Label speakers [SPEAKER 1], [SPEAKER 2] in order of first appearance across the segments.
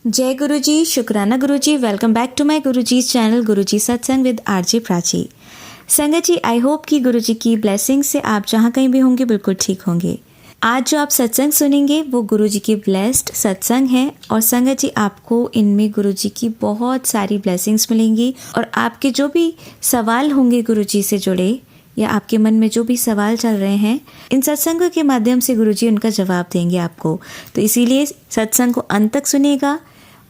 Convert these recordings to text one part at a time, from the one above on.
[SPEAKER 1] जय गुरु जी, शुक्राना गुरु जी। Welcome back to my Guru ji channel गुरु जी सत्संग विद आरजे प्राची। संगत जी, आई होप कि गुरु जी की ब्लेसिंग से आप जहाँ कहीं भी होंगे बिल्कुल ठीक होंगे। आज जो आप सत्संग सुनेंगे वो गुरु जी की ब्लेस्ड सत्संग है और संगत जी आपको इनमें गुरु जी की बहुत सारी ब्लेसिंग्स मिलेंगी और आपके जो भी सवाल होंगे गुरु जी से जुड़े या आपके मन में जो भी सवाल चल रहे हैं, इन सत्संगों के माध्यम से गुरु जी उनका जवाब देंगे आपको। तो इसीलिए सत्संग को अंत तक सुनिएगा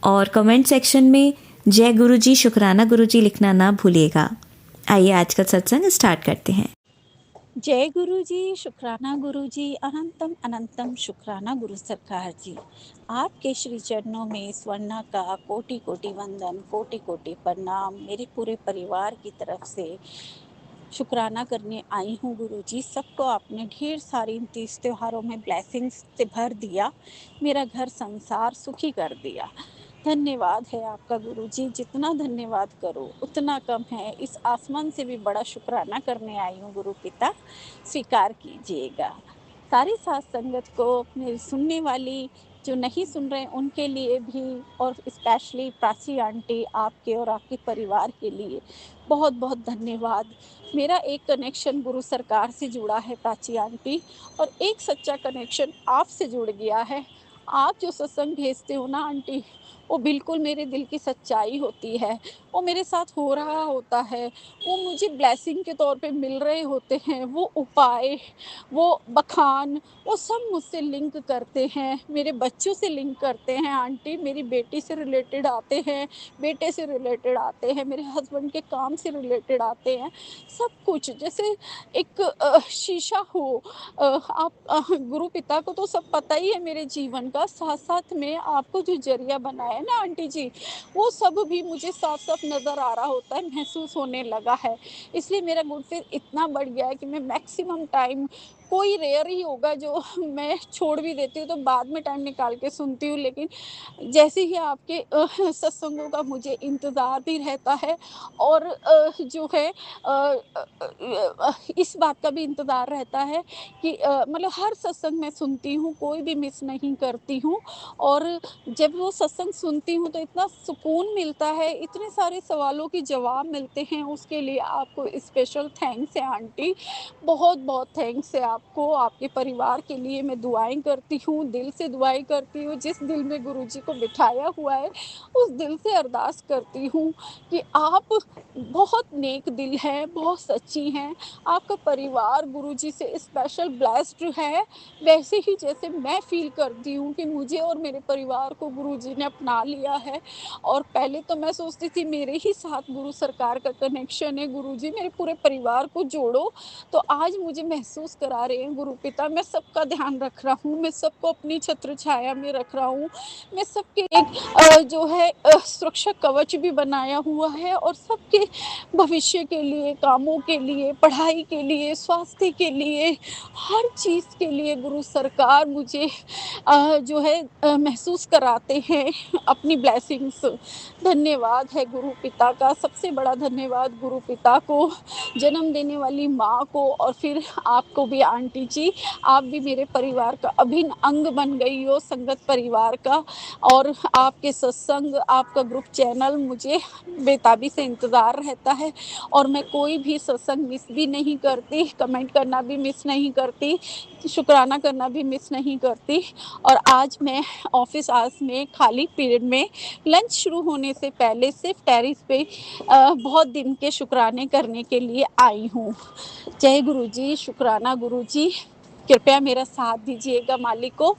[SPEAKER 1] और कमेंट सेक्शन में जय गुरु जी, शुक्राना गुरु जी लिखना ना भूलिएगा। आइए आज का सत्संग स्टार्ट करते हैं।
[SPEAKER 2] जय गुरु जी, शुक्राना गुरु जी, अनंतम अनंतम शुक्राना गुरु सरकार जी। आपके श्री चरणों में स्वर्णा का कोटि कोटि वंदन, कोटि कोटि प्रणाम मेरे पूरे परिवार की तरफ से शुक्राना करने आई हूँ गुरु जी। सबको आपने ढेर सारी 30 त्योहारों में ब्लेसिंग्स से भर दिया, मेरा घर संसार सुखी कर दिया। धन्यवाद है आपका गुरु जी, जितना धन्यवाद करो उतना कम है। इस आसमान से भी बड़ा शुक्राना करने आई हूँ गुरु पिता, स्वीकार कीजिएगा। सारी साथ संगत को, अपने सुनने वाली जो नहीं सुन रहे उनके लिए भी, और स्पेशली प्राची आंटी आपके और आपके परिवार के लिए बहुत बहुत धन्यवाद। मेरा एक कनेक्शन गुरु सरकार से जुड़ा है प्राची आंटी, और एक सच्चा कनेक्शन आपसे जुड़ गया है। आप जो सत्संग भेजते हो ना आंटी, वो बिल्कुल मेरे दिल की सच्चाई होती है। वो मेरे साथ हो रहा होता है, वो मुझे ब्लेसिंग के तौर पे मिल रहे होते हैं। वो उपाय, वो बखान, वो सब मुझसे लिंक करते हैं, मेरे बच्चों से लिंक करते हैं आंटी। मेरी बेटी से रिलेटेड आते हैं, बेटे से रिलेटेड आते हैं, मेरे हस्बैंड के काम से रिलेटेड आते हैं। सब कुछ जैसे एक शीशा हो। आप गुरु पिता को तो सब पता ही है मेरे जीवन का, साथ साथ में आपको जो जरिया बनाया है ना आंटी जी, वो सब भी मुझे साफ साफ नज़र आ रहा होता है, महसूस होने लगा है। इसलिए मेरा गुड फेथ इतना बढ़ गया है कि मैं मैक्सिमम टाइम, कोई रेयर ही होगा जो मैं छोड़ भी देती हूँ तो बाद में टाइम निकाल के सुनती हूँ, लेकिन जैसे ही आपके सत्संगों का मुझे इंतज़ार भी रहता है, और जो है इस बात का भी इंतज़ार रहता है कि मतलब हर सत्संग मैं सुनती हूँ, कोई भी मिस नहीं करती हूँ। और जब वो सत्संग सुनती हूँ तो इतना सुकून मिलता है, इतने सारे सवालों के जवाब मिलते हैं, उसके लिए आपको स्पेशल थैंक्स है आंटी। बहुत बहुत थैंक्स है आपको, आपके परिवार के लिए मैं दुआएं करती हूँ, दिल से दुआएं करती हूँ। जिस दिल में गुरुजी को बिठाया हुआ है उस दिल से अरदास करती हूँ कि आप बहुत नेक दिल हैं, बहुत सच्ची हैं। आपका परिवार गुरुजी से स्पेशल ब्लेस्ड है, वैसे ही जैसे मैं फील करती हूँ कि मुझे और मेरे परिवार को गुरुजी ने अपना लिया है। और पहले तो मैं सोचती थी मेरे ही साथ गुरु सरकार का कनेक्शन है, गुरुजी मेरे पूरे परिवार को जोड़ो। तो आज मुझे महसूस करा रहे हैं गुरु पिता, मैं सबका ध्यान रख रहा हूँ, मैं सबको अपनी छत्र छाया में रख रहा हूँ, मैं सबके एक जो है सुरक्षा कवच भी बनाया हुआ है, और सबके भविष्य के लिए, कामों के लिए, पढ़ाई के लिए, स्वास्थ्य के लिए, हर चीज़ के लिए गुरु सरकार मुझे जो है महसूस कराते हैं अपनी ब्लेसिंग्स। धन्यवाद है गुरु पिता का, सबसे बड़ा धन्यवाद गुरु पिता को, जन्म देने वाली माँ को, और फिर आपको भी आंटी जी। आप भी मेरे परिवार का अभिन्न अंग बन गई हो, संगत परिवार का। और आपके सत्संग, आपका ग्रुप चैनल मुझे बेताबी से इंतज़ार रहता है, और मैं कोई भी सत्संग मिस भी नहीं करती, कमेंट करना भी मिस नहीं करती, शुक्राना करना भी मिस नहीं करती। और आज मैं ऑफिस आवर्स में खाली पीरियड में लंच शुरू होने से पहले सिर्फ टेरेस पे बहुत दिन के शुक्राने करने के लिए आई हूँ। जय गुरु जी, शुक्राना गुरु जी, कृपया मेरा साथ दीजिएगा मालिक को।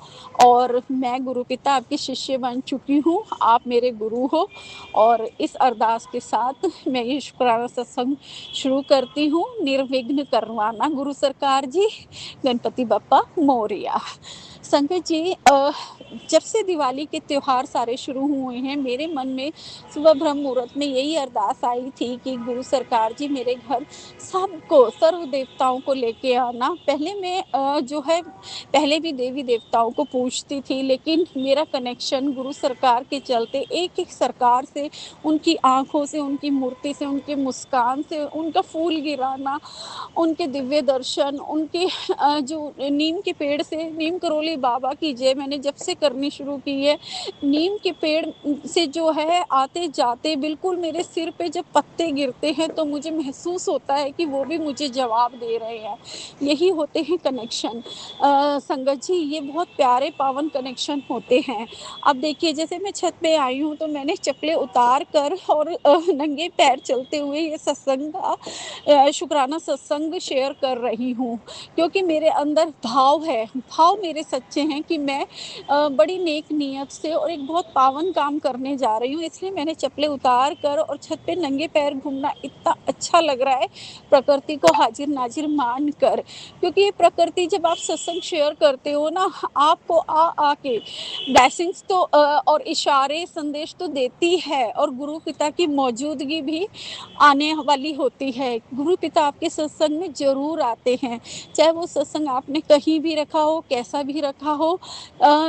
[SPEAKER 2] और मैं गुरु पिता आपकी शिष्य बन चुकी हूँ, आप मेरे गुरु हो। और इस अरदास के साथ मैं ये शुक्राना सत्संग शुरू करती हूँ। निर्विघ्न करवाना गुरु सरकार जी, गणपति बप्पा मोरिया। संगत जी, जब से दिवाली के त्योहार सारे शुरू हुए हैं, मेरे मन में सुबह ब्रह्म मुहूर्त में यही अरदास आई थी कि गुरु सरकार जी मेरे घर सबको, सर्व देवताओं को लेके आना। पहले मैं जो है पहले भी देवी देवताओं को पूजती थी, लेकिन मेरा कनेक्शन गुरु सरकार के चलते एक एक सरकार से, उनकी आंखों से, उनकी मूर्ति से, उनकी मुस्कान से, उनका फूल गिराना, उनके दिव्य दर्शन, उनके जो नीम के पेड़ से, नीम करोली बाबा की जय मैंने जब से करनी शुरू की है। नीम के पेड़ से जो है आते-जाते बिल्कुल मेरे सिर पे जब पत्ते गिरते हैं तो मुझे महसूस होता है कि वो भी मुझे जवाब दे रहे हैं। यही होते हैं कनेक्शन। संगत जी, ये बहुत प्यारे पावन कनेक्शन होते हैं। अब देखिए जैसे मैं छत पे आई हूँ तो मैंने चप्पलें उतार कर और नंगे पैर चलते हुए ये सत्संग का शुकराना सत्संग शेयर कर रही हूँ, क्योंकि मेरे अंदर भाव है। भाव मेरे सच्चे हैं कि मैं बड़ी नेक नियत से और एक बहुत पावन काम करने जा रही हूँ, इसलिए मैंने चप्पलें उतार कर और छत पे नंगे पैर घूमना इतना अच्छा लग रहा है, प्रकृति को हाजिर-नाज़िर मान कर। क्योंकि ये प्रकृति जब आप सत्संग शेयर करते हो ना, आपको आ के ब्लेसिंग्स तो और इशारे, संदेश तो देती है, और गुरु पिता की मौजूदगी भी आने वाली होती है। गुरु पिता आपके सत्संग में ज़रूर आते हैं, चाहे वो सत्संग आपने कहीं भी रखा हो, कैसा भी रखा हो,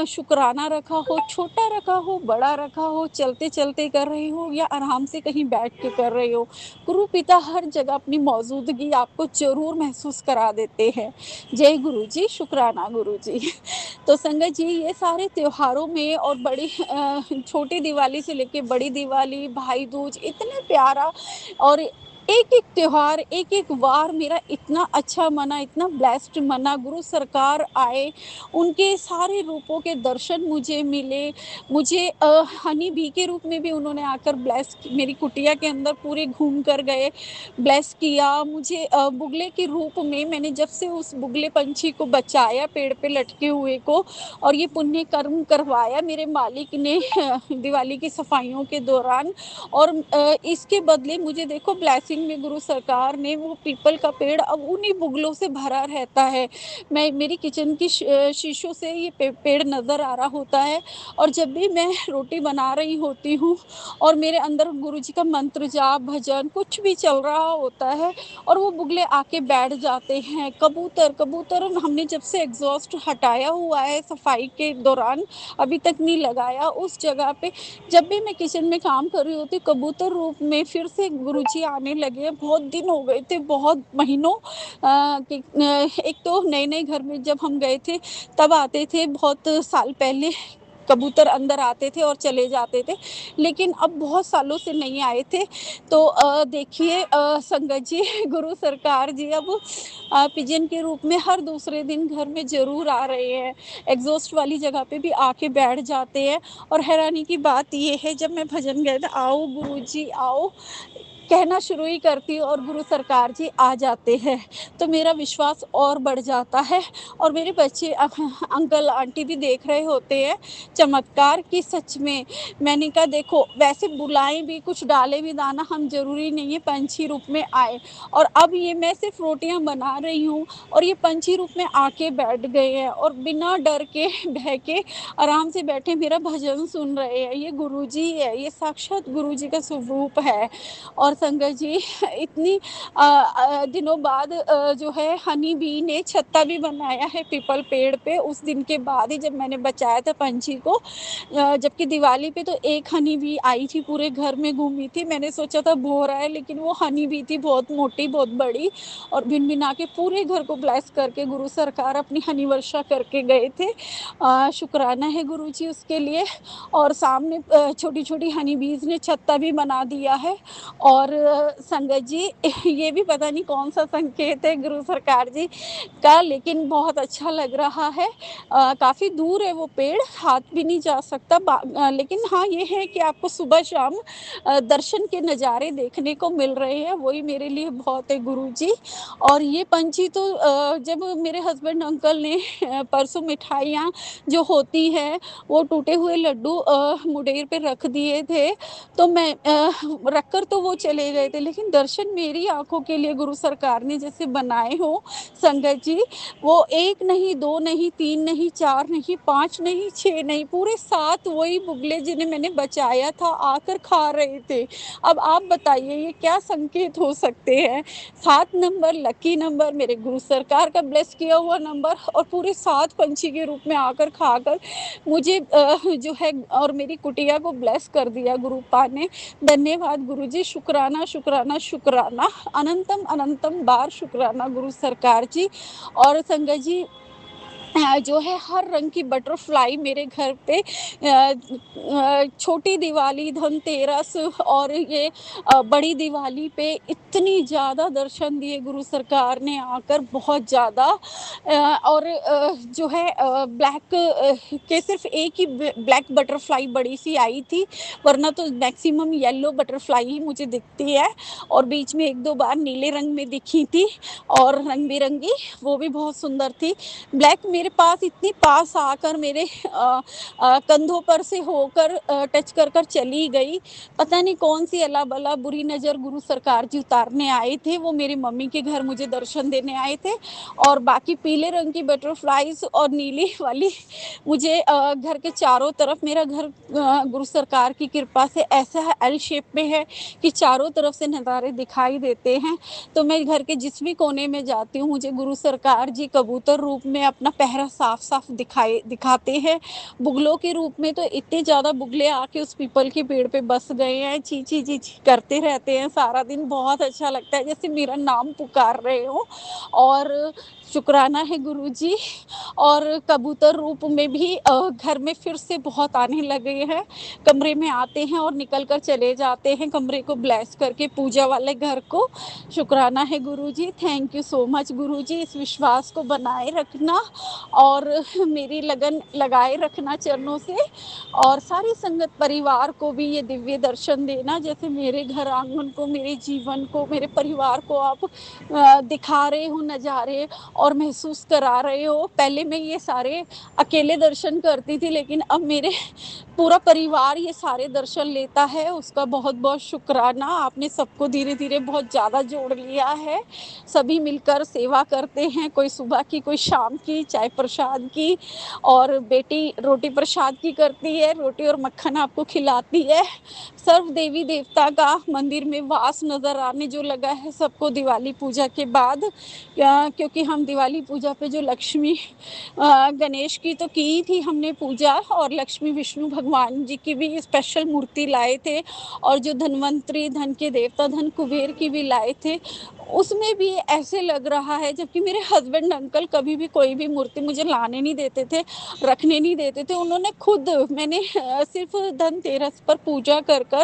[SPEAKER 2] शुकराना रखा हो, छोटा रखा हो, बड़ा रखा हो, चलते-चलते कर रहे हो या आराम से कहीं बैठ के कर रहे हो। गुरु पिता हर जगह अपनी मौजूदगी आपको ज़रूर महसूस करा देते हैं। जय गुरु जी, शुकराना गुरु जी। तो संगत जी, ये सारे त्योहारों में और छोटी दिवाली से लेके बड़ी दिवाली, भाई दूज, इतने प्यारा और एक-एक त्योहार, एक-एक वार मेरा इतना अच्छा मना, इतना ब्लेस्ड मना। गुरु सरकार आए, उनके सारे रूपों के दर्शन मुझे मिले। मुझे हनी बी के रूप में भी उन्होंने आकर मेरी कुटिया के अंदर पूरे घूम कर गए, ब्लेस किया। मुझे बुगले के रूप में मैंने जब से उस बुगले पंछी को बचाया पेड़ पे लटके हुए को, और ये पुण्य कर्म करवाया मेरे मालिक ने दिवाली की सफाइयों के दौरान, और इसके बदले मुझे देखो ब्लेसिंग में गुरु सरकार ने वो पीपल का पेड़ अब उन्हीं बुगलों से भरा रहता है। मेरी किचन की शीशों से ये पेड़ नज़र आ रहा होता है, और जब भी मैं रोटी बना रही होती हूँ और मेरे अंदर गुरु जी का मंत्र जाप, भजन कुछ भी चल रहा होता है, और वो बुगले आके बैठ जाते हैं। कबूतर कबूतर हमने जब से एग्ज़ॉस्ट हटाया हुआ है सफाई के दौरान, अभी तक नहीं लगाया उस जगह पे, जब भी मैं किचन में काम कर रही होती, कबूतर रूप में फिर से गुरुजी आने लगे हैं। बहुत दिन हो गए थे, बहुत महीनों एक तो नए-नए घर में जब हम गए थे, तब आते थे बहुत साल पहले, कबूतर अंदर आते थे और चले जाते थे, लेकिन अब बहुत सालों से नहीं आए थे। तो देखिए संगत जी गुरु सरकार जी अब पिजन के रूप में हर दूसरे दिन घर में ज़रूर आ रहे हैं। एग्ज़ॉस्ट वाली जगह पे भी आके बैठ जाते हैं, और हैरानी की बात ये है, जब मैं भजन गाया था, आओ गुरुजी आओ, कहना शुरू ही करती हूँ और गुरु सरकार जी आ जाते हैं, तो मेरा विश्वास और बढ़ जाता है। और मेरे बच्चे अंकल आंटी भी देख रहे होते हैं चमत्कार कि सच में। मैंने कहा देखो, वैसे बुलाएं भी, कुछ डालें भी दाना, हम जरूरी नहीं है पंछी रूप में आए, और अब ये मैं सिर्फ रोटियां बना रही हूँ और ये पंछी रूप में आके बैठ गए हैं, और बिना डर के बह के आराम से बैठे मेरा भजन सुन रहे हैं। ये गुरुजी है, ये साक्षात गुरुजी का स्वरूप है। और संगत जी इतनी दिनों बाद जो है हनी बी ने छत्ता भी बनाया है पीपल पेड़ पे, उस दिन के बाद ही जब मैंने बचाया था पंछी को। जबकि दिवाली पे तो एक हनी बी आई थी, पूरे घर में घूमी थी, मैंने सोचा था भौरा है, लेकिन वो हनी बी थी, बहुत मोटी, बहुत बड़ी, और भिन-भिना के पूरे घर को ब्लेस करके गुरु सरकार अपनी हनी वर्षा करके गए थे। शुक्राना है गुरु जी उसके लिए। और सामने छोटी-छोटी हनी बीज़ ने छत्ता भी बना दिया है। और संगत जी ये भी पता नहीं कौन-सा संकेत है गुरु सरकार जी का, लेकिन बहुत अच्छा लग रहा है। काफ़ी दूर है वो पेड़, हाथ भी नहीं जा सकता, लेकिन हाँ, ये है कि आपको सुबह-शाम दर्शन के नज़ारे देखने को मिल रहे हैं, वही मेरे लिए बहुत है गुरुजी। और ये पंछी तो जब मेरे हस्बैंड अंकल ने परसों मिठाइयाँ जो होती हैं, वो टूटे हुए लड्डू मुडेर पे रख दिए थे, तो मैं रख कर तो वो चले गए थे, लेकिन दर्शन मेरी आँखों के लिए गुरु सरकार ने जैसे बनाए हों संगत जी, वो 1 नहीं, 2 नहीं, 3 नहीं, 4 नहीं, 5 नहीं, 6 नहीं, पूरे 7 वही बुगले जिन्हें मैंने बचाया था, आकर खा रहे थे। अब आप बताइए ये क्या संकेत हो सकते हैं? 7 नंबर लकी नंबर, मेरे गुरु सरकार का ब्लेस किया हुआ नंबर, और पूरे 7 पंछी के रूप में आकर खाकर मुझे जो है और मेरी कुटिया को ब्लेस कर दिया गुरुपा ने। धन्यवाद गुरुजी, शुक्राना, शुक्राना, शुक्राना, अनंतम, अनंतम बार शुक्राना गुरु सरकार जी। और संगत जी, जो है हर रंग की बटरफ्लाई मेरे घर पे छोटी दिवाली, धनतेरस और ये बड़ी दिवाली पे इतनी ज़्यादा दर्शन दिए गुरु सरकार ने आकर, बहुत ज़्यादा। और जो है ब्लैक के सिर्फ़ एक ही ब्लैक बटरफ्लाई बड़ी-सी आई थी, वरना तो मैक्सिमम येलो बटरफ्लाई ही मुझे दिखती है, और बीच में 1-2 बार नीले रंग में दिखी थी और रंग-बिरंगी, वो भी बहुत सुंदर थी। ब्लैक मेरे पास इतनी पास आकर मेरे कंधों पर से होकर टच कर कर चली गई। पता नहीं कौन-सी अला-बला बुरी नज़र गुरु सरकार जी उतारने आए थे, वो मेरी मम्मी के घर मुझे दर्शन देने आए थे, और बाकी पीले रंग की बटरफ्लाइज़ और नीली वाली मुझे घर के चारों तरफ, मेरा घर गुरु सरकार की कृपा से ऐसा है, एल शेप में है कि चारों तरफ से नज़ारे दिखाई देते हैं। तो मैं घर के जिस भी कोने में जाती हूँ, मुझे गुरु सरकार जी कबूतर रूप में अपना पहरा साफ-साफ दिखाते हैं। बुगलों के रूप में तो इतने ज़्यादा बुगले आके उस पीपल के पेड़ पे बस गए हैं, ची-ची, ची-ची करते रहते हैं सारा दिन, बहुत अच्छा लगता है, जैसे मेरा नाम पुकार रहे हों। और शुक्राना है गुरुजी, और कबूतर रूप में भी घर में फिर से बहुत आने लगे हैं। कमरे में आते हैं और निकल कर चले जाते हैं, कमरे को ब्लेस करके, पूजा वाले घर को। शुक्राना है गुरुजी, थैंक यू सो मच गुरुजी, इस विश्वास को बनाए रखना और मेरी लगन लगाए रखना चरणों से, और सारी संगत परिवार को भी ये दिव्य दर्शन देना, जैसे मेरे घर आंगन को, मेरे जीवन को, मेरे परिवार को आप दिखा रहे हो नज़ारे और महसूस करा रहे हो। पहले मैं ये सारे अकेले दर्शन करती थी, लेकिन अब मेरे पूरा परिवार ये सारे दर्शन लेता है, उसका बहुत-बहुत शुक्राना। आपने सबको धीरे-धीरे बहुत ज़्यादा जोड़ लिया है। सभी मिलकर सेवा करते हैं, कोई सुबह की, कोई शाम की, चाय प्रसाद की, और बेटी रोटी प्रसाद की करती है, रोटी और मक्खन आपको खिलाती है। सर्व देवी-देवता का मंदिर में वास नज़र आने जो लगा है सबको दिवाली पूजा के बाद, क्योंकि हम दिवाली पूजा पे जो लक्ष्मी गणेश की तो की ही थी हमने पूजा, और लक्ष्मी विष्णु भगवान जी की भी स्पेशल मूर्ति लाए थे, और जो धनवंतरी, धन के देवता, धन कुबेर की भी लाए थे। उसमें भी ऐसे लग रहा है, जबकि मेरे हस्बैंड अंकल कभी भी कोई भी मूर्ति मुझे लाने नहीं देते थे, रखने नहीं देते थे। उन्होंने खुद, मैंने सिर्फ़ धनतेरस पर पूजा कर कर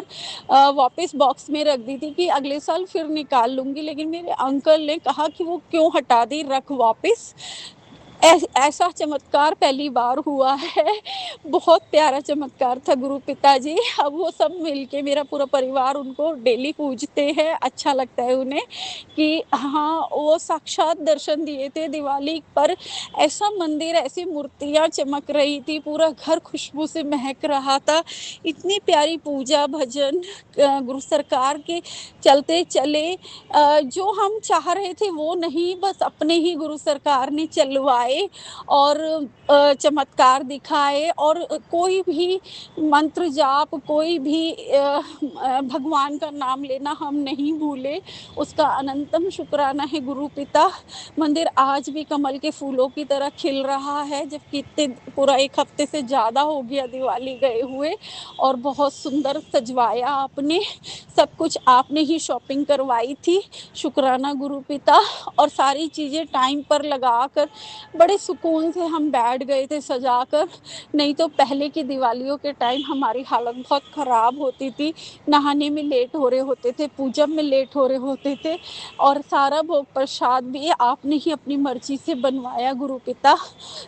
[SPEAKER 2] वापस बॉक्स में रख दी थी कि अगले साल फिर निकाल लूँगी, लेकिन मेरे अंकल ने कहा कि वो क्यों हटा दी, रख वापस। ऐसा चमत्कार पहली बार हुआ है। बहुत प्यारा चमत्कार था गुरु पिताजी। अब वो सब मिलके, मेरा पूरा परिवार उनको डेली पूजते हैं। अच्छा लगता है उन्हें कि हाँ, वो साक्षात दर्शन दिए थे दिवाली पर। ऐसा मंदिर, ऐसी मूर्तियाँ चमक रही थी, पूरा घर खुशबू से महक रहा था। इतनी प्यारी पूजा, भजन गुरु सरकार के चलते चले, जो हम चाह रहे थे वो नहीं, बस अपने ही गुरु सरकार ने चलवाए और चमत्कार दिखाए, और कोई भी मंत्र जाप, कोई भी भगवान का नाम लेना हम नहीं भूले, उसका अनंतम शुक्राना है गुरु पिता। मंदिर आज भी कमल के फूलों की तरह खिल रहा है, जबकि इतने पूरा 1 हफ्ते से ज़्यादा हो गया दिवाली गए हुए, और बहुत सुंदर सजवाया आपने, सब कुछ आपने ही शॉपिंग करवाई थी। शुक्राना गुरु पिता, और सारी चीज़ें टाइम पर लगाकर बड़े सुकून से हम बैठ गए थे सजाकर, नहीं तो पहले की दिवालियों के टाइम हमारी हालत बहुत ख़राब होती थी, नहाने में लेट हो रहे होते थे, पूजा में लेट हो रहे होते थे, और सारा भोग प्रसाद भी आपने ही अपनी मर्ज़ी से बनवाया गुरु पिता।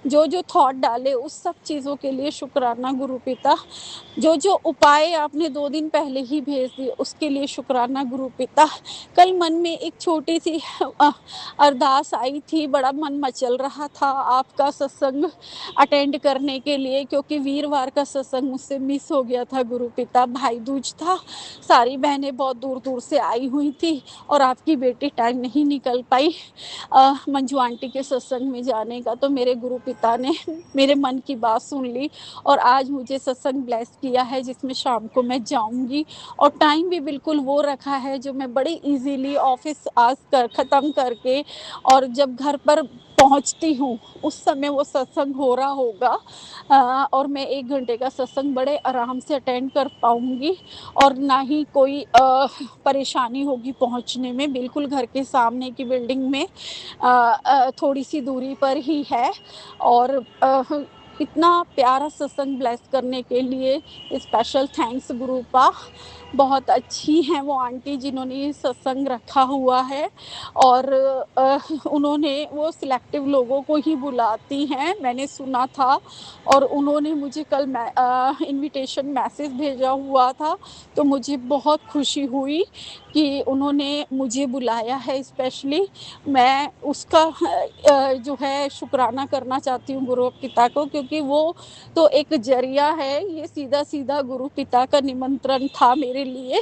[SPEAKER 2] जो-जो थॉट डाले उस सब चीज़ों के लिए शुक्राना गुरु पिता। जो-जो उपाय आपने 2 दिन पहले ही भेज दिए उसके लिए शुक्राना गुरु पिता। कल मन में एक छोटी-सी अ, अरदास आई थी, बड़ा मन मचल रहा था आपका सत्संग अटेंड करने के लिए, क्योंकि वीरवार का सत्संग मुझसे मिस हो गया था गुरु पिता, भाई दूज था, सारी बहनें बहुत दूर-दूर से आई हुई थी, और आपकी बेटी टाइम नहीं निकल पाई मंजू आंटी के सत्संग में जाने का, तो मेरे गुरु पिता ने मेरे मन की बात सुन ली, और आज मुझे सत्संग ब्लेस किया है जिसमें शाम को मैं जाऊँगी, और टाइम भी बिल्कुल वो रखा है जो मैं बड़े ईज़िली ऑफ़िस आज कर ख़त्म करके, और जब घर पर पहुँचती हूँ, उस समय वो सत्संग हो रहा होगा और मैं 1 घंटे का सत्संग बड़े आराम से अटेंड कर पाऊँगी और ना ही कोई परेशानी होगी पहुँचने में। बिल्कुल घर के सामने की बिल्डिंग में थोड़ी-सी दूरी पर ही है और इतना प्यारा सत्संग ब्लेस करने के लिए स्पेशल थैंक्स गुरुपा। बहुत अच्छी हैं वो आंटी जिन्होंने ये सत्संग रखा हुआ है और उन्होंने वो सिलेक्टिव लोगों को ही बुलाती हैं, मैंने सुना था और उन्होंने मुझे कल इनविटेशन मैसेज भेजा हुआ था, तो मुझे बहुत खुशी हुई कि उन्होंने मुझे बुलाया है स्पेशली। मैं उसका जो है शुक्राना करना चाहती हूँ गुरु पिता को क्योंकि वो तो एक ज़रिया है, ये सीधा-सीधा गुरु पिता का निमंत्रण था मेरे लिए,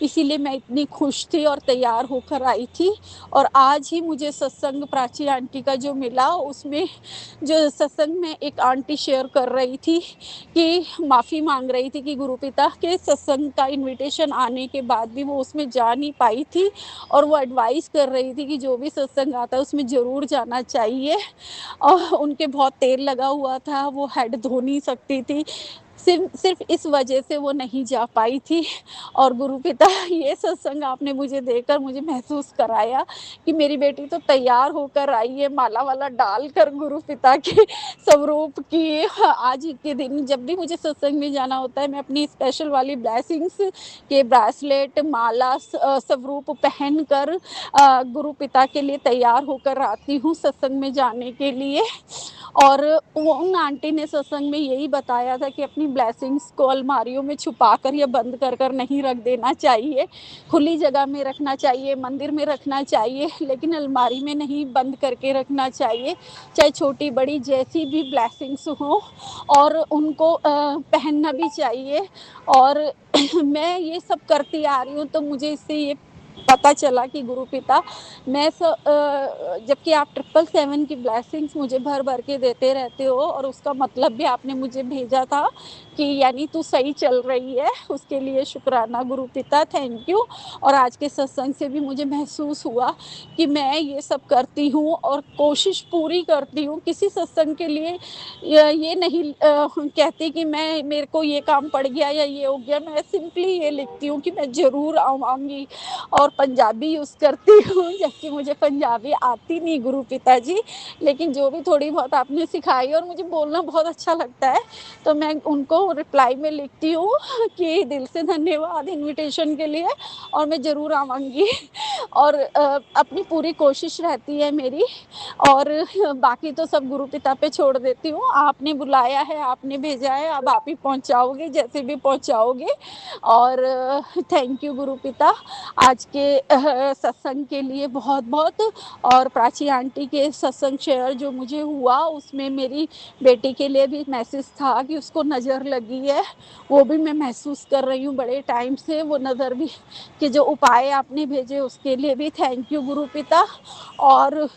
[SPEAKER 2] इसीलिए मैं इतनी खुश थी और तैयार होकर आई थी और आज ही मुझे सत्संग प्राची आंटी का जो मिला उसमें जो सत्संग में एक आंटी शेयर कर रही थी कि माफ़ी माँग रही थी कि गुरु पिता के सत्संग का इनविटेशन आने के बाद भी वो उसमें जा नहीं पाई थी और वो एडवाइस कर रही थी कि जो भी सत्संग आता है उसमें ज़रूर जाना चाहिए। उनके बहुत तेल लगा हुआ था, वो हेड धो नहीं सकती थी। सिर्फ़ इस वजह से वो नहीं जा पाई थी और गुरुपिता ये सत्संग आपने मुझे देकर मुझे महसूस कराया कि मेरी बेटी तो तैयार होकर आई है माला-वाला डालकर गुरुपिता के स्वरूप की। आज के दिन जब भी मुझे सत्संग में जाना होता है, मैं अपनी स्पेशल वाली ब्लेसिंग्स के ब्रेसलेट, माला स्वरूप पहनकर गुरुपिता के लिए तैयार होकर आती हूँ सत्संग में जाने के लिए और वो उन आंटी ने सत्संग में यही बताया था कि अपनी ब्लेसिंग्स को अलमारियों में छुपाकर या बंद कर कर नहीं रख देना चाहिए, खुली जगह में रखना चाहिए, मंदिर में रखना चाहिए, लेकिन अलमारी में नहीं बंद करके रखना चाहिए, चाहे छोटी-बड़ी जैसी भी ब्लेसिंग्स हों और उनको पहनना भी चाहिए और मैं ये सब करती आ रही हूँ, तो मुझे इससे ये पता चला कि गुरुपिता जबकि आप 777 की ब्लेसिंग्स मुझे भर-भर के देते रहते हो और उसका मतलब भी आपने मुझे भेजा था कि यानी तू सही चल रही है, उसके लिए शुक्राना गुरुपिता, थैंक यू। और आज के सत्संग से भी मुझे महसूस हुआ कि मैं ये सब करती हूँ और कोशिश पूरी करती हूँ, किसी सत्संग के लिए ये नहीं कहती कि मेरे को ये काम पड़ गया या ये हो गया, मैं सिंपली ये लिखती हूँ कि मैं ज़रूर आऊँगी और पंजाबी यूज़ करती हूँ जबकि मुझे पंजाबी आती नहीं गुरु पिताजी, लेकिन जो भी थोड़ी बहुत आपने सिखाई और मुझे बोलना बहुत अच्छा लगता है, तो मैं उनको रिप्लाई में लिखती हूँ कि दिल से धन्यवाद इनविटेशन के लिए और मैं ज़रूर आवाँगी और अपनी पूरी कोशिश रहती है मेरी और बाकी तो सब गुरु पिता पे छोड़ देती हूँ। आपने बुलाया है, आपने भेजा है, अब आप ही पहुँचाओगे, जैसे भी पहुँचाओगे और थैंक यू गुरु पिता। आज के सत्संग के लिए बहुत-बहुत और प्राची आंटी के सत्संग शेयर जो मुझे हुआ उसमें मेरी बेटी के लिए भी मैसेज था कि उसको नज़र लगी है, वो भी मैं महसूस कर रही हूँ बड़े टाइम से वो नज़र भी के जो उपाय आपने भेजे उसके लिए भी थैंक यू गुरु पिता और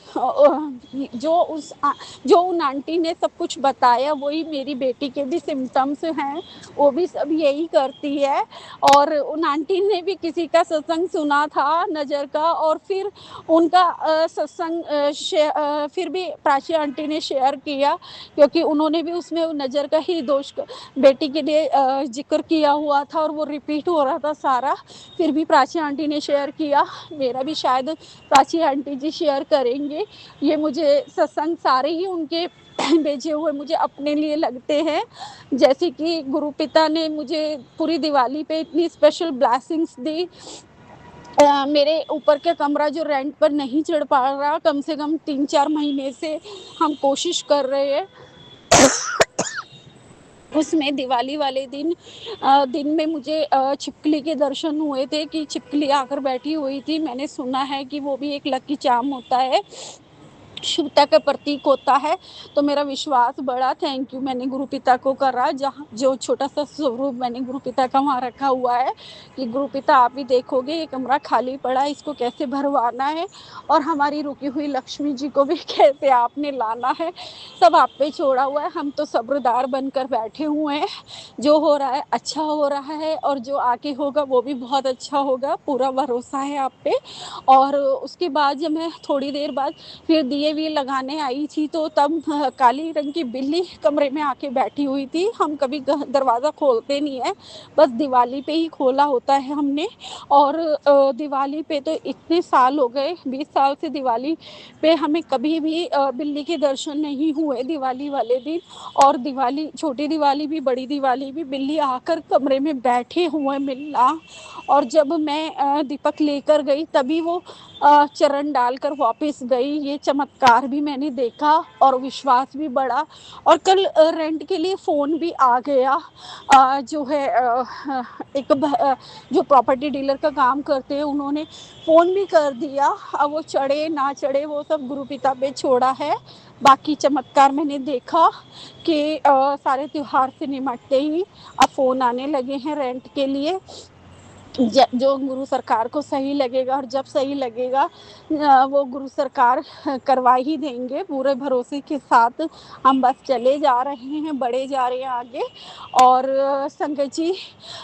[SPEAKER 2] जो उन आंटी ने सब कुछ बताया वही मेरी बेटी के भी सिम्पटम्स हैं, वो भी सब यही करती है और उन आंटी ने भी किसी का सत्संग सुना था नज़र का और फिर उनका सत्संग फिर भी प्राची आंटी ने शेयर किया क्योंकि उन्होंने भी उसमें नज़र का ही दोष बेटी के लिए ज़िक्र किया हुआ था और वो रिपीट हो रहा था सारा, फिर भी प्राची आंटी ने शेयर किया, मेरा भी शायद प्राची आंटी जी शेयर करेंगे। ये मुझे सत्संग सारे ही उनके भेजे हुए मुझे अपने लिए लगते हैं, जैसे कि गुरुपिता ने मुझे पूरी दिवाली पे इतनी स्पेशल ब्लेसिंग्स दी मेरे ऊपर का कमरा जो रेंट पर नहीं चढ़ पा रहा, कम से कम 3-4 महीने से हम कोशिश कर रहे हैं। उसमें दिवाली वाले दिन में मुझे छिपकली के दर्शन हुए थे कि छिपकली आकर बैठी हुई थी। मैंने सुना है कि वो भी एक लकी चार्म होता है। शुभता का प्रतीक होता है, तो मेरा विश्वास बढ़ा थैंक यू मैंने गुरुपिता को करा जहाँ जो छोटा-सा स्वरूप मैंने गुरुपिता का वहाँ रखा हुआ है कि गुरुपिता आप ही देखोगे ये कमरा खाली पड़ा है, इसको कैसे भरवाना है और हमारी रुकी हुई लक्ष्मी जी को भी कैसे आपने लाना है, सब आप पे छोड़ा हुआ है, हम तो सब्रदार बनकर बैठे हुए हैं। जो हो रहा है अच्छा हो रहा है और जो आगे होगा वो भी बहुत अच्छा होगा, पूरा भरोसा है आप पे और उसके बाद जब मैं थोड़ी देर बाद फिर दिए टीवी लगाने आई थी तो तब काली रंग की बिल्ली कमरे में आके बैठी हुई थी। हम कभी दरवाज़ा खोलते नहीं है, बस दिवाली पे ही खोला होता है हमने। और दिवाली पे तो इतने साल हो गए, 20 साल से दिवाली पे हमें कभी भी बिल्ली के दर्शन नहीं हुए दिवाली वाले दिन। और दिवाली, छोटी दिवाली भी बड़ी दिवाली भी, बिल्ली आकर कमरे में बैठे हुए मिलना। और जब मैं दीपक लेकर गई तभी वो चरण डालकर वापस गई। ये चमत्कार भी मैंने देखा और विश्वास भी बढ़ा। और कल रेंट के लिए फ़ोन भी आ गया। जो है जो प्रॉपर्टी डीलर का काम करते हैं उन्होंने फ़ोन भी कर दिया। अब वो चढ़े ना चढ़े वो सब गुरु पिता पे छोड़ा है। बाकी चमत्कार मैंने देखा कि सारे त्योहार से निमटते ही अब फ़ोन आने लगे हैं रेंट के लिए। जो गुरु सरकार को सही लगेगा और जब सही लगेगा वो गुरु सरकार करवा ही देंगे। पूरे भरोसे के साथ हम बस चले जा रहे हैं, बढ़े जा रहे हैं आगे। और संगत जी,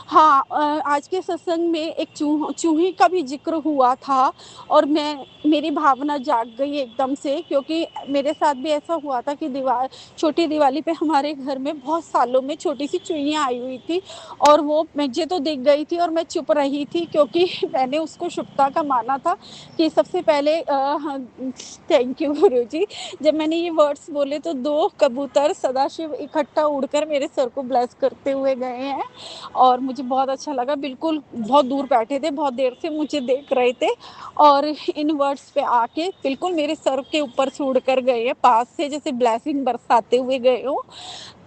[SPEAKER 2] हाँ, आज के सत्संग में एक चूहे का भी जिक्र हुआ था और मेरी भावना जाग गई एकदम से, क्योंकि मेरे साथ भी ऐसा हुआ था कि छोटी दिवाली पे हमारे घर में बहुत सालों में छोटी सी चुईयाँ आई हुई थी। और वो मुझे तो दिख गई थी और मैं चुप रही थी, क्योंकि मैंने उसको शुभता का माना था कि सबसे पहले थैंक यू गुरुजी। जब मैंने ये वर्ड्स बोले तो 2 कबूतर सदाशिव इकट्ठा उड़कर मेरे सर को ब्लेस करते हुए गए हैं और मुझे बहुत अच्छा लगा। बिल्कुल बहुत दूर बैठे थे, बहुत देर से मुझे देख रहे थे और इन वर्ड्स पे आके बिल्कुल मेरे सर के ऊपर से उड़कर गए हैं, पास से जैसे ब्लेसिंग बरसाते हुए गए हों।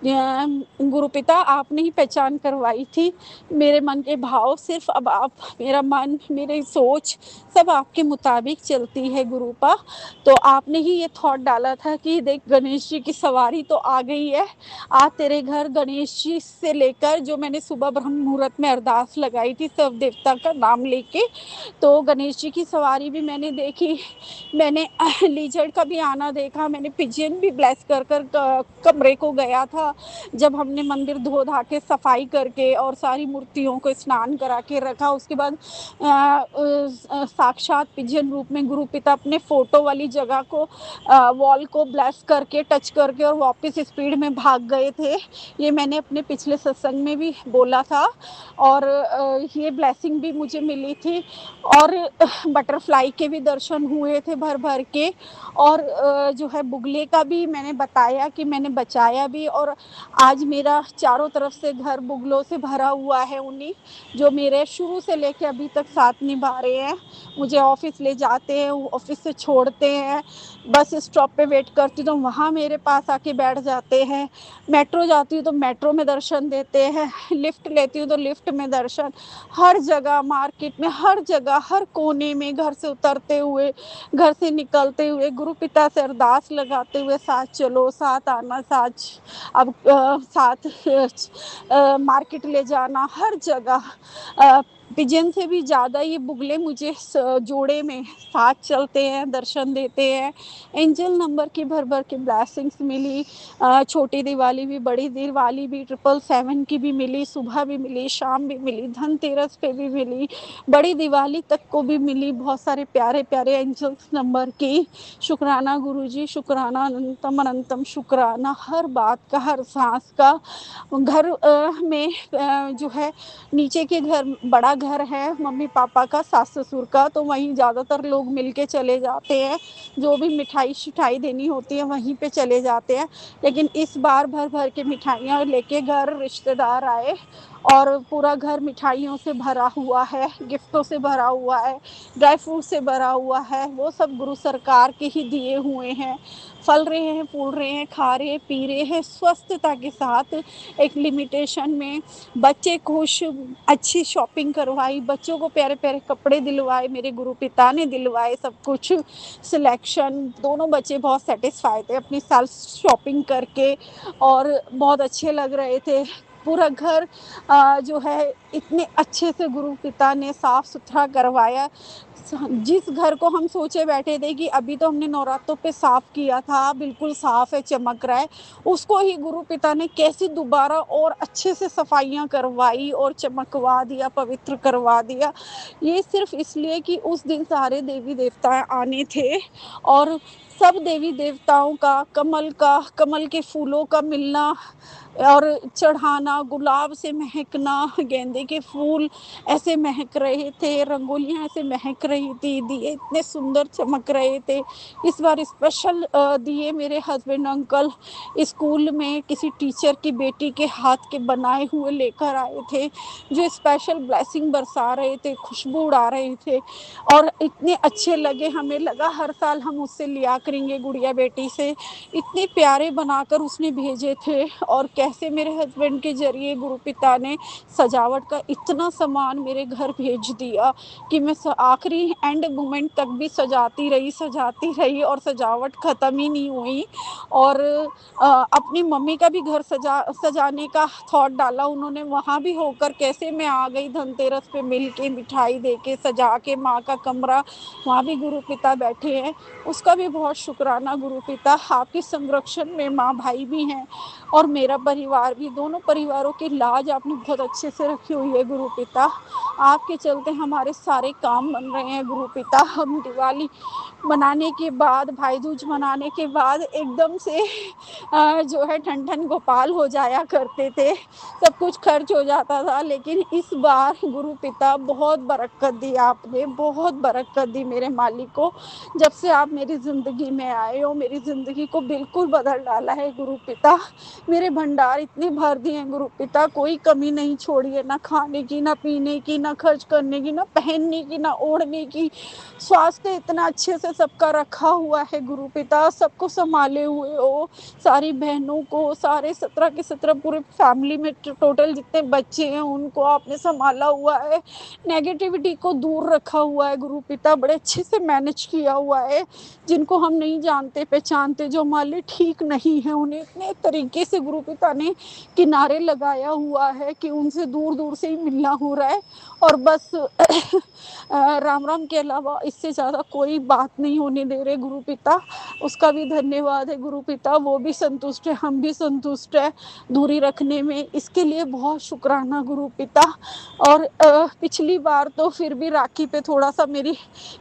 [SPEAKER 2] गुरु पिता आपने ही पहचान करवाई थी मेरे मन के भाव। सिर्फ अब आप, मेरा मन, मेरी सोच सब आपके मुताबिक चलती है गुरुपा। तो आपने ही ये थॉट डाला था कि देख गणेश जी की सवारी तो आ गई है, आज तेरे घर गणेश जी से लेकर, जो मैंने सुबह ब्रह्म मुहूर्त में अरदास लगाई थी सब देवता का नाम लेके, तो गणेश जी की सवारी भी मैंने देखी। मैंने लीजड़ का भी आना देखा। मैंने पिजियन भी ब्लेस कर कमरे को गया था जब हमने मंदिर धो धा के सफाई करके और सारी मूर्तियों को स्नान करा के रखा। उसके बाद साक्षात पिजियन रूप में गुरु पिता अपने फोटो वाली जगह को, वॉल को ब्लेस करके, टच करके और वापस स्पीड में भाग गए थे। ये मैंने अपने पिछले सत्संग में भी बोला था और ये ब्लेसिंग भी मुझे मिली थी। और बटरफ्लाई के भी दर्शन हुए थे भर भर के। और जो है बुगले का भी मैंने बताया कि मैंने बचाया भी। और आज मेरा चारों तरफ से घर बुगलों से भरा हुआ है, उन्हीं जो मेरे शुरू से लेके अभी तक साथ निभा रहे हैं। मुझे ऑफिस ले जाते हैं, ऑफिस से छोड़ते हैं, बस स्टॉप पे वेट करती हूँ तो वहाँ मेरे पास आके बैठ जाते हैं। मेट्रो जाती हूँ तो मेट्रो में दर्शन देते हैं, लिफ्ट लेती हूँ तो लिफ्ट में दर्शन। हर जगह मार्केट में, हर जगह, हर कोने में, घर से उतरते हुए, घर से निकलते हुए, गुरु पिता से अरदास लगाते हुए, साथ चलो, साथ आना, साथ अब साथ मार्केट ले जाना, हर जगह पिजन से भी ज़्यादा ये बुगले मुझे जोड़े में साथ चलते हैं, दर्शन देते हैं। एंजल नंबर की भर भर के ब्लेसिंग्स मिली। छोटी दिवाली भी, बड़ी दिवाली भी, 777 की भी मिली, सुबह भी मिली, शाम भी मिली, धनतेरस पे भी मिली, बड़ी दिवाली तक को भी मिली। बहुत सारे प्यारे प्यारे एंजल्स नंबर की। शुक्राना गुरुजी, शुक्राना, अनंतम अनंतम शुक्राना, हर बात का, हर सांस का। घर में जो है नीचे के घर, बड़ा घर है मम्मी पापा का, सास ससुर का, तो वहीं ज़्यादातर लोग मिलके चले जाते हैं। जो भी मिठाई शिठाई देनी होती है वहीं पे चले जाते हैं। लेकिन इस बार भर भर के मिठाइयाँ लेके घर रिश्तेदार आए और पूरा घर मिठाइयों से भरा हुआ है, गिफ्टों से भरा हुआ है, ड्राई फ्रूट से भरा हुआ है। वो सब गुरु सरकार के ही दिए हुए हैं। फल रहे हैं, फूल रहे हैं, खा रहे हैं, पी रहे हैं स्वस्थता के साथ, एक लिमिटेशन में। बच्चे खुश, अच्छी शॉपिंग करवाई, बच्चों को प्यारे प्यारे कपड़े दिलवाए, मेरे गुरु पिता ने दिलवाए सब कुछ। सिलेक्शन, दोनों बच्चे बहुत सेटिस्फाई थे अपनी सेल्फ शॉपिंग करके और बहुत अच्छे लग रहे थे। पूरा घर जो है इतने अच्छे से गुरु पिता ने साफ-सुथरा करवाया। जिस घर को हम सोचे बैठे थे कि अभी तो हमने नवरात्रों पे साफ किया था, बिल्कुल साफ है, चमक रहा है, उसको ही गुरु पिता ने कैसे दोबारा और अच्छे से सफाइयाँ करवाई और चमकवा दिया, पवित्र करवा दिया। ये सिर्फ़ इसलिए कि उस दिन सारे देवी-देवता आने थे और सब देवी-देवताओं का कमल के फूलों का मिलना और चढ़ाना, गुलाब से महकना, गेंदे के फूल ऐसे महक रहे थे, रंगोलियाँ ऐसे महक रही थी, दिए इतने सुंदर चमक रहे थे। इस बार स्पेशल दिए मेरे हस्बैंड अंकल स्कूल में किसी टीचर की बेटी के हाथ के बनाए हुए लेकर आए थे, जो स्पेशल ब्लेसिंग बरसा रहे थे, खुशबू उड़ा रहे थे और इतने अच्छे लगे, हमें लगा हर साल हम उससे लिया करेंगे गुड़िया बेटी से। इतने प्यारे बनाकर उसने भेजे थे और कैसे मेरे हस्बैंड के ज़रिए गुरुपिता ने सजावट का इतना सामान मेरे घर भेज दिया कि मैं आखिरी एंड मोमेंट तक भी सजाती रही और सजावट ख़त्म ही नहीं हुई। और अपनी मम्मी का भी घर सजाने का थॉट डाला उन्होंने, वहाँ भी होकर कैसे मैं आ गई धनतेरस पे मिल के, मिठाई दे के, सजा के माँ का कमरा, वहाँ भी गुरुपिता बैठे हैं। उसका भी बहुत शुक्राना गुरुपिता, आपके संरक्षण में माँ भाई भी हैं और मेरा परिवार भी, दोनों परिवारों की लाज आपने बहुत अच्छे से रखी हुई है गुरुपिता। आपके चलते हमारे सारे काम बन रहे हैं गुरुपिता। हम दिवाली मनाने के बाद, भाई दूज मनाने के बाद एकदम से जो है ठन-ठन गोपाल हो जाया करते थे, सब कुछ खर्च हो जाता था, लेकिन इस बार गुरुपिता बहुत बरकत दी आपने, बहुत बरकत दी मेरे मालिक को। जब से आप मेरी ज़िंदगी में आए हो, मेरी ज़िंदगी को बिल्कुल बदल डाला है गुरुपिता। मेरे भंडार इतने भर दिए हैं गुरुपिता, कोई कमी नहीं छोड़ी है, ना खाने की, ना पीने की, ना खर्च करने की, ना पहनने की, ना ओढ़ने की। स्वास्थ्य इतना अच्छे से सबका रखा हुआ है गुरुपिता, सबको सँभाले हुए हो, सारी बहनों को, सारे 17 के 17 पूरे फैमिली में टोटल जितने बच्चे हैं उनको आपने सँभाला हुआ है। नेगेटिविटी को दूर रखा हुआ है गुरुपिता, बड़े अच्छे से मैनेज किया हुआ है। जिनको हम नहीं जानते पहचानते, जो हमारे लिए ठीक नहीं है, उन्हें इतने तरीके से गुरुपिता ने किनारे लगाया हुआ है कि उनसे दूर-दूर से ही मिलना हो रहा है और बस राम-राम के अलावा इससे ज़्यादा कोई बात नहीं होने दे रहे गुरुपिता। उसका भी धन्यवाद है गुरुपिता, वो भी संतुष्ट है, हम भी संतुष्ट हैं दूरी रखने में, इसके लिए बहुत शुक्राना गुरुपिता। और पिछली बार तो फिर भी राखी पे थोड़ा-सा मेरी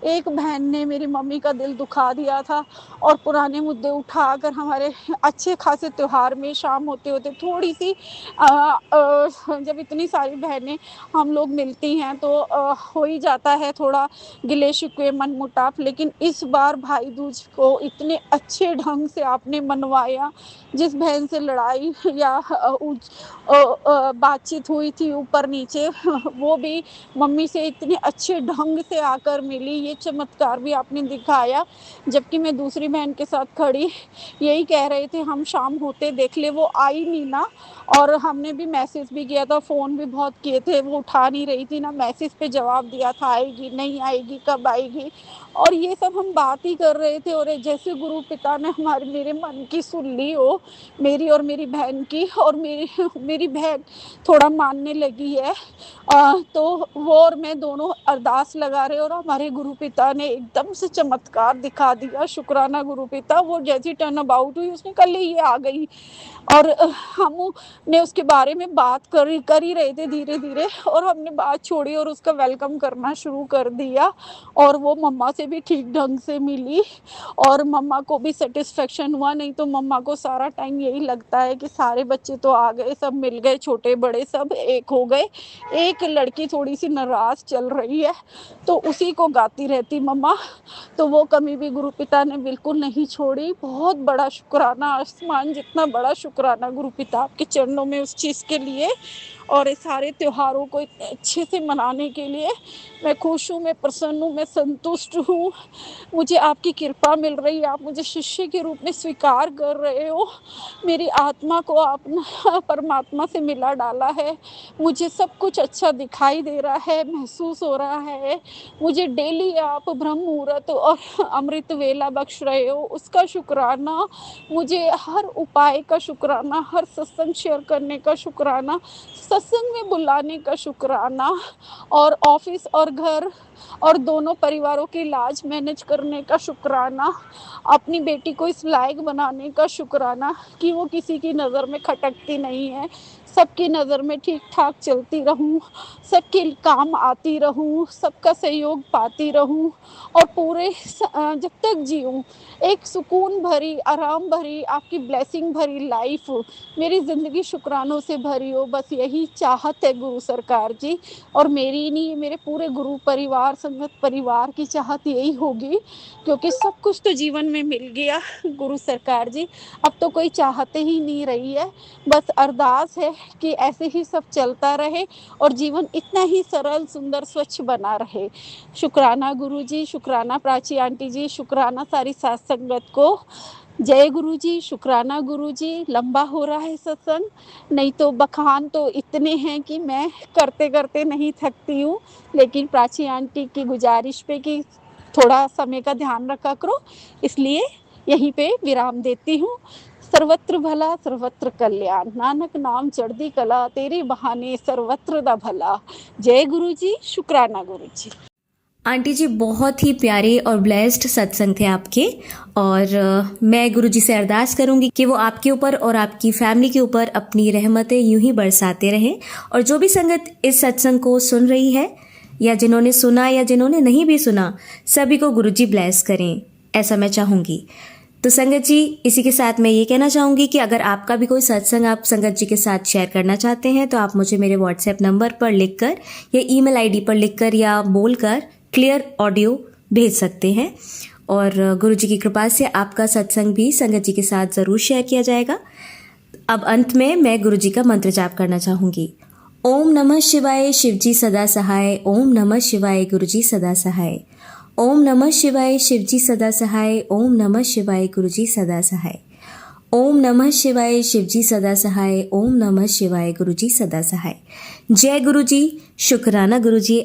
[SPEAKER 2] एक बहन ने मेरी मम्मी का दिल दुखा दिया था और पुराने मुद्दे उठाकर हमारे अच्छे खासे त्योहार में शाम होते-होते थोड़ी-सी जब इतनी सारी बहनें हम लोग मिलती हैं तो हो ही जाता है थोड़ा गिले-शिकवे, मनमुटाव, लेकिन इस बार भाई दूज को इतने अच्छे ढंग से आपने मनवाया, जिस बहन से लड़ाई या बातचीत हुई थी ऊपर-नीचे वो भी मम्मी से इतने अच्छे ढंग से आकर मिली, ये चमत्कार भी आपने दिखाया। जबकि मैं दूसरी बहन के साथ खड़ी यही कह रहे थे हम शाम होते देख ले, वो आई नहीं ना और हमने भी मैसेज भी किया था, फ़ोन भी बहुत किए थे, वो उठा नहीं रही थी ना, मैसेज पे जवाब दिया था आएगी, नहीं आएगी, कब आएगी? और ये सब हम बात ही कर रहे थे और जैसे गुरु पिता ने मेरे मन की सुन ली हो, मेरी और मेरी बहन की, और मेरी मेरी बहन थोड़ा मानने लगी है। तो वो और मैं दोनों अरदास लगा रहे और हमारे गुरु पिता ने एकदम से चमत्कार दिखा दिया। शुक्राना गुरु पिता, वो जैसी टर्न अबाउट हुई उसने कल ही ये आ गई और हमने उसके बारे में बात कर ही रहे थे धीरे-धीरे और हमने बात छोड़ी और उसका वेलकम करना शुरू कर दिया और वो मम्मा से भी ठीक ढंग से मिली और मम्मा को भी सैटिस्फैक्शन हुआ। नहीं तो मम्मा को सारा टाइम यही लगता है कि सारे बच्चे तो आ गए, सब मिल गए, छोटे-बड़े सब एक हो गए। एक लड़की थोड़ी-सी नाराज़ चल रही है, तो उसी को गाती रहती मम्मा। तो वो कमी भी गुरुपिता ने बिल्कुल नहीं छोड़ी। बहुत बड़ा शुक्राना, आसमान जितना बड़ा शुक्राना गुरुपिता आपके चरणों में उस चीज़ के लिए और ये सारे त्योहारों को इतने अच्छे से मनाने के लिए। मैं खुश हूँ, मैं प्रसन्न हूँ, मैं संतुष्ट हूँ। मुझे आपकी कृपा मिल रही है, आप मुझे शिष्य के रूप में स्वीकार कर रहे हो। मेरी आत्मा को आपने परमात्मा से मिला डाला है। मुझे सब कुछ अच्छा दिखाई दे रहा है, महसूस हो रहा है। मुझे डेली आप ब्रह्म मुहूर्त और अमृत वेला बख्श रहे हो, उसका शुक्राना। मुझे हर उपाय का शुक्राना, हर सत्संग शेयर करने का शुक्राना। सत्संग में बुलाने का शुक्राना, और ऑफिस और घर और दोनों परिवारों की लाज मैनेज करने का शुक्राना, अपनी बेटी को इस लायक बनाने का शुक्राना कि वो किसी की नज़र में खटकती नहीं है, सबकी नज़र में ठीक-ठाक चलती रहूँ, सबके काम आती रहूँ, सबका सहयोग पाती रहूँ और जब तक जीऊँ एक सुकून भरी, आराम भरी, आपकी ब्लेसिंग भरी लाइफ मेरी ज़िंदगी शुक्रानों से भरी हो। बस यही चाहत है गुरु सरकार जी, और मेरी ही नहीं, मेरे पूरे गुरु परिवार, संगत परिवार की चाहत यही होगी, क्योंकि सब कुछ तो जीवन में मिल गया गुरु सरकार जी, अब तो कोई चाहते ही नहीं रही है। बस अरदास है कि ऐसे ही सब चलता रहे और जीवन इतना ही सरल, सुंदर, स्वच्छ बना रहे। शुक्राना गुरु जी, शुक्राना प्राची आंटी जी, शुक्राना सारी साथ संगत को। जय गुरु जी, शुक्राना गुरु जी। लंबा हो रहा है सत्संग, नहीं तो बखान तो इतने हैं कि मैं करते करते नहीं थकती हूँ, लेकिन प्राची आंटी की गुजारिश पे कि थोड़ा समय का ध्यान रखा करो, इसलिए यहीं पे विराम देती हूँ। सर्वत्र भला सर्वत्र कल्याण, नानक नाम चढ़दी कला, तेरे बहाने सर्वत्र दा भला। जय गुरु जी, शुक्राना गुरु जी।
[SPEAKER 1] आंटी जी बहुत ही प्यारे और ब्लेस्ड सत्संग थे आपके, और मैं गुरु जी से अरदास करूंगी कि वो आपके ऊपर और आपकी फैमिली के ऊपर अपनी रहमतें यूं ही बरसाते रहें, और जो भी संगत इस सत्संग को सुन रही है या जिन्होंने सुना या जिन्होंने नहीं भी सुना, सभी को गुरु जी ब्लेस करें, ऐसा मैं चाहूँगी। तो संगत जी, इसी के साथ मैं ये कहना चाहूँगी कि अगर आपका भी कोई सत्संग आप संगत जी के साथ शेयर करना चाहते हैं तो आप मुझे मेरे व्हाट्सएप नंबर पर लिखकर या ईमेल आईडी पर लिखकर या बोलकर क्लियर ऑडियो भेज सकते हैं, और गुरु जी की कृपा से आपका सत्संग भी संगत जी के साथ ज़रूर शेयर किया जाएगा। अब अंत में मैं गुरु जी का मंत्र जाप करना चाहूँगी। ओम नमः शिवाय, शिवजी सदा सहाय। ओम नमः शिवाय, गुरु जी सदा सहाय। ओम नमः शिवाय, शिवजी सदा सहाय। ओम नमः शिवाय, गुरु जी सदा सहाय। ओम नमः शिवाय, शिवजी सदा सहाय। ओम नमः शिवाय, गुरु जी सदा सहाय। जय गुरु जी, शुक्राना गुरु जी।